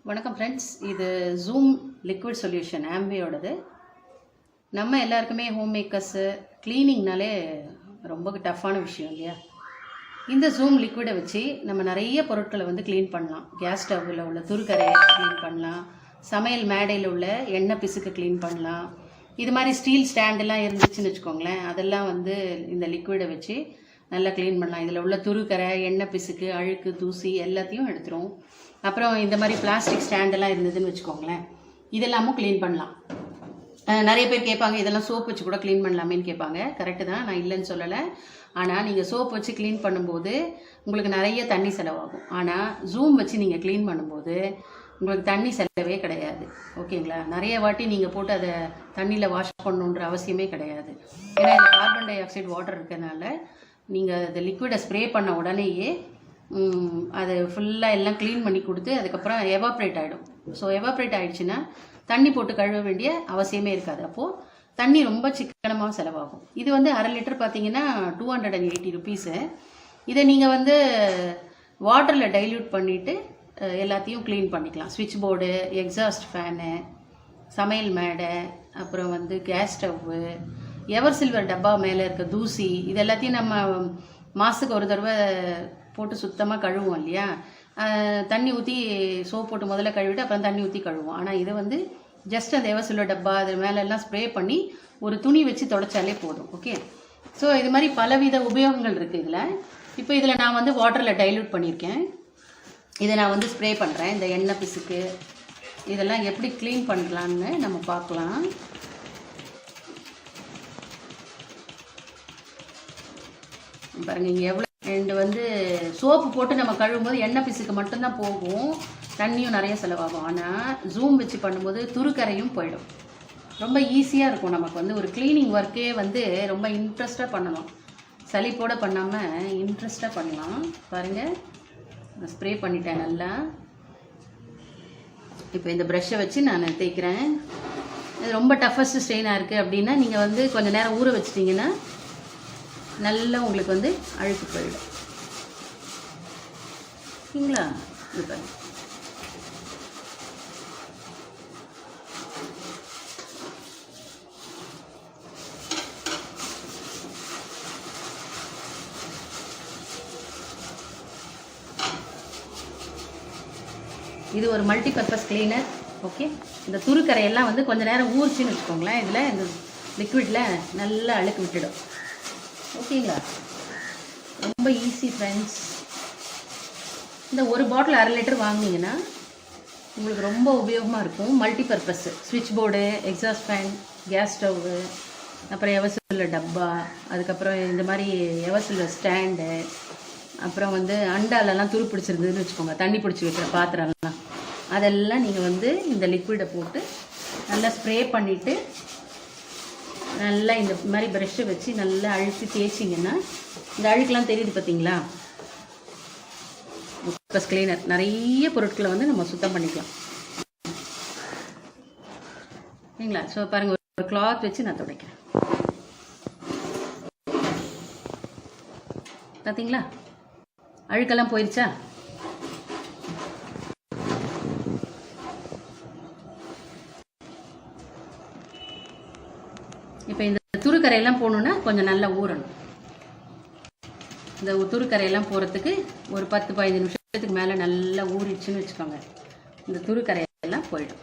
வணக்கம் ஃப்ரெண்ட்ஸ், இது zoom liquid solution ஆம்பியோடது. நம்ம எல்லாருக்குமே ஹோம் மேக்கர்ஸு க்ளீனிங்னாலே ரொம்ப டஃப்பான விஷயம் இல்லையா? இந்த ஜூம் லிக்விடை வச்சு நம்ம நிறைய பொருட்களை க்ளீன் பண்ணலாம். கேஸ் ஸ்டவ்வில் உள்ள துருக்கரையை க்ளீன் பண்ணலாம், சமையல் மேடையில் உள்ள எண்ணெய் பிசுக்கு க்ளீன் பண்ணலாம். இது மாதிரி ஸ்டீல் ஸ்டாண்டெல்லாம் இருந்துச்சுன்னு வச்சுக்கோங்களேன், அதெல்லாம் இந்த லிக்விடை வச்சு நல்லா க்ளீன் பண்ணலாம். இதில் உள்ள துருக்கரை, எண்ணெய் பிசுக்கு, அழுக்கு, தூசி எல்லாத்தையும் எடுத்துரும். அப்புறம் இந்த மாதிரி பிளாஸ்டிக் ஸ்டாண்டெல்லாம் இருந்ததுன்னு வச்சுக்கோங்களேன், இதெல்லாமும் க்ளீன் பண்ணலாம். நிறைய பேர் கேட்பாங்க, இதெல்லாம் சோப் வச்சு கூட க்ளீன் பண்ணலாமேன்னு கேட்பாங்க. கரெக்டு தான், நான் இல்லைன்னு சொல்லலை. ஆனால் நீங்கள் சோப் வச்சு க்ளீன் பண்ணும்போது உங்களுக்கு நிறைய தண்ணி செலவாகும். ஆனால் ஜூம் வச்சு நீங்கள் க்ளீன் பண்ணும்போது உங்களுக்கு தண்ணி செலவே கிடையாது. ஓகேங்களா? நிறைய வாட்டி நீங்கள் போட்டு அதை தண்ணியில் வாஷ் பண்ணணுன்ற அவசியமே கிடையாது. ஏன்னா இதில் கார்பன் டை ஆக்சைடு வாட்டர் இருக்கிறதுனால நீங்கள் அந்த லிக்விடை ஸ்ப்ரே பண்ண உடனேயே அது ஃபுல்லாக எல்லாம் க்ளீன் பண்ணி கொடுத்து அதுக்கப்புறம் எவாப்ரேட் ஆகிடும். ஸோ எவாப்ரேட் ஆகிடுச்சுன்னா தண்ணி போட்டு கழுவ வேண்டிய அவசியமே இருக்காது. அப்போது தண்ணி ரொம்ப சிக்கனமாக செலவாகும். இது 1/2 லிட்டர் பார்த்தீங்கன்னா 280 ருபீஸு. இதை நீங்கள் வாட்டரில் டைல்யூட் பண்ணிவிட்டு எல்லாத்தையும் க்ளீன் பண்ணிக்கலாம். ஸ்விட்ச் போர்டு, எக்ஸாஸ்ட் ஃபேனு, சமையல் மேடை, அப்புறம் கேஸ் ஸ்டவ்வு, எவர் சில்வர் டப்பா மேலே இருக்க தூசி, இது எல்லாத்தையும் நம்ம மாதத்துக்கு ஒரு தடவை போட்டு சுத்தமாக கழுவோம் இல்லையா? தண்ணி ஊற்றி சோப் போட்டு முதல்ல கழுவிட்டு அப்புறம் தண்ணி ஊற்றி கழுவோம். ஆனால் இது ஜஸ்ட் அந்த எவர் சில்வர் டப்பா அது மேலெல்லாம் ஸ்ப்ரே பண்ணி ஒரு துணி வச்சு தொடச்சாலே போதும். ஓகே, ஸோ இது மாதிரி பலவித உபயோகங்கள் இருக்குது இதில். இப்போ இதில் நான் வாட்டரில் டைல்யூட் பண்ணியிருக்கேன். இதை நான் ஸ்ப்ரே பண்ணுறேன். இந்த எண்ணெய் பிசுக்கு இதெல்லாம் எப்படி க்ளீன் பண்ணலான்னு நம்ம பார்க்கலாம். பாருங்கள், இங்கே எவ்வளோ ரெண்டு சோப்பு போட்டு நம்ம கழுவும்போது எண்ணெய் பிசுக்கு மட்டும்தான் போகும், தண்ணியும் நிறைய செலவாகும். ஆனால் ஜூம் வச்சு பண்ணும்போது துருக்கரையும் போயிடும். ரொம்ப ஈஸியாக இருக்கும். நமக்கு ஒரு க்ளீனிங் ஒர்க்கே ரொம்ப இன்ட்ரெஸ்டாக பண்ணலாம். சலிப்போடு பண்ணாமல் இன்ட்ரெஸ்டாக பண்ணலாம். பாருங்கள், நான் ஸ்ப்ரே பண்ணிட்டேன் நல்லா. இப்போ இந்த ப்ரஷ்ஷை வச்சு நான் தேய்க்கிறேன். இது ரொம்ப டஃபஸ்ட் ஸ்ட்ரெயினாக இருக்குது அப்படின்னா நீங்கள் கொஞ்சம் நேரம் ஊற வச்சிட்டிங்கன்னா நல்லா உங்களுக்கு அழுக்கு போயிடும். சரிங்களா? இது பாருங்க. இது ஒரு மல்டி பர்பஸ் கிளீனர். ஓகே, இந்த துருக்கரையெல்லாம் கொஞ்சம் நேரம் ஊறிச்சின்னு வச்சுக்கோங்களேன், இதில் இந்த லிக்விடில் நல்லா அழுக்கு விட்டுடும். ஓகேங்களா? ரொம்ப ஈஸி ஃப்ரெண்ட்ஸ். இந்த ஒரு பாட்டில் 1/2 லிட்டர் வாங்கினீங்கன்னா உங்களுக்கு ரொம்ப உபயோகமாக இருக்கும். மல்டி பர்பஸ் ஸ்விட்ச் board, exhaust fan, gas stove, அப்புறம் எவர் சில்வர் டப்பா, அதுக்கப்புறம் இந்த மாதிரி எவர் சில்வர் ஸ்டாண்டு, அப்புறம் அண்டாலெல்லாம் துரு பிடிச்சிருந்ததுன்னு வச்சுக்கோங்க, தண்ணி பிடிச்சி வைக்கிற பாத்திரம்லாம், அதெல்லாம் நீங்கள் இந்த லிக்விடை போட்டு நல்லா ஸ்ப்ரே பண்ணிவிட்டு நல்லா இந்த மாதிரி ப்ரெஷ்ஷை வச்சு நல்லா அழுத்தி தேய்ச்சிங்கன்னா இந்த அழுக்கெலாம் தெரியுது பார்த்தீங்களா? ப்ளஸ் கிளீனர் நிறைய பொருட்களை நம்ம சுத்தம் பண்ணிக்கலாம். சரிங்களா? ஸோ பாருங்கள், ஒரு கிளாத் வச்சு நான் துடைக்கிறேன். பார்த்தீங்களா? அழுக்கெல்லாம் போயிடுச்சா? இப்போ இந்த துருக்கரையெல்லாம் போகணுன்னா கொஞ்சம் நல்லா ஊறணும். இந்த துருக்கரையெல்லாம் போகிறதுக்கு ஒரு 10-15 நிமிஷத்துக்கு மேலே நல்லா ஊறிடுச்சுன்னு வச்சுக்கோங்க, இந்த துருக்கரையெல்லாம் போயிடும்.